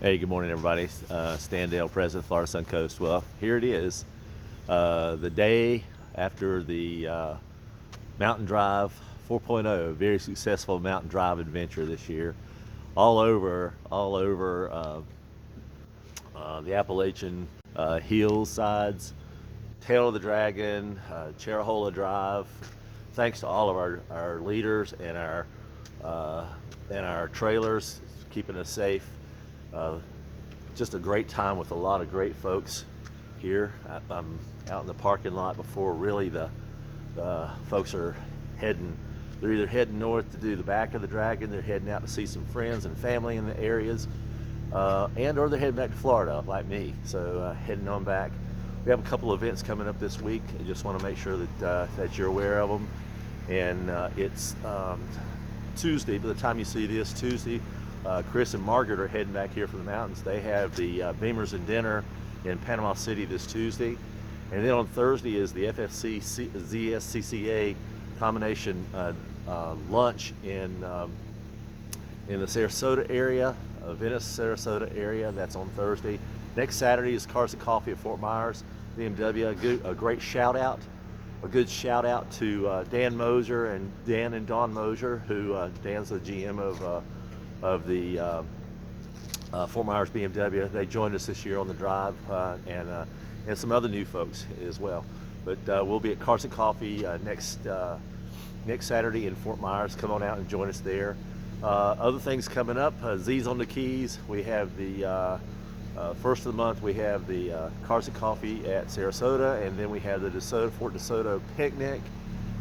Hey, good morning, everybody. Stan Dale, President, Florida Suncoast. Well, here it is, the day after the Mountain Drive 4.0, very successful mountain drive adventure this year, all over the Appalachian hillsides, Tail of the Dragon, Charahola Drive. Thanks to all of our leaders uh, and our trailers keeping us safe. Uh, just a great time with a lot of great folks here. I'm out in the parking lot before really the folks are heading. They're either heading north to do the back of the Dragon, they're heading out to see some friends and family in the areas, and or they're heading back to Florida like me. So heading on back. We have a couple of events coming up this week. I just want to make sure that you're aware of them. And it's Tuesday. By the time you see this, Tuesday, Chris and Margaret are heading back here from the mountains. They have the Beamers and Dinner in Panama City this Tuesday. And then on Thursday is the FSC ZSCCA combination lunch in the Sarasota area, Venice, Sarasota area. That's on Thursday. Next Saturday is Cars and Coffee at Fort Myers, BMW. A great shout out. A good shout out to Dan Moser and Dan and Dawn Moser, who Dan's the GM of the Fort Myers BMW. They joined us this year on the drive, and some other new folks as well. But we'll be at Cars and Coffee next Saturday in Fort Myers. Come on out and join us there. Other things coming up, Z's on the Keys. We have the first of the month, we have the Cars and Coffee at Sarasota, and then we have the Fort DeSoto picnic,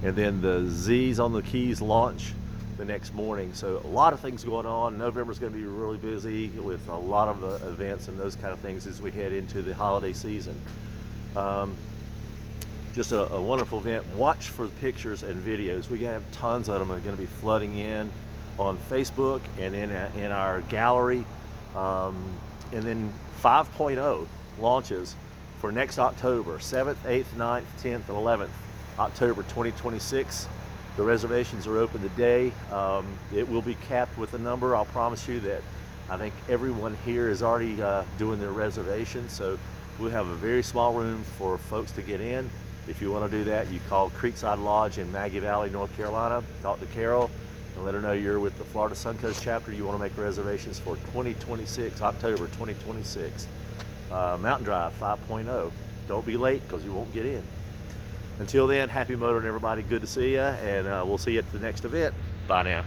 and then the Z's on the Keys launch the next morning. So a lot of things going on. November's going to be really busy with a lot of events and those kind of things as we head into the holiday season. Just a wonderful event. Watch for the pictures and videos. We have tons of them are going to be flooding in on Facebook and in our gallery. And then 5.0 launches for next October, 7th, 8th, 9th, 10th, and 11th, October 2026. The reservations are open today. It will be capped with a number. I'll promise you that I think everyone here is already doing their reservations, so we'll have a very small room for folks to get in. If you want to do that, you call Creekside Lodge in Maggie Valley, North Carolina. Talk to Carol and let her know you're with the Florida Suncoast chapter. You want to make reservations for 2026, October 2026. Mountain Drive 5.0. Don't be late because you won't get in. Until then, happy motoring, everybody. Good to see you, and we'll see you at the next event. Bye now.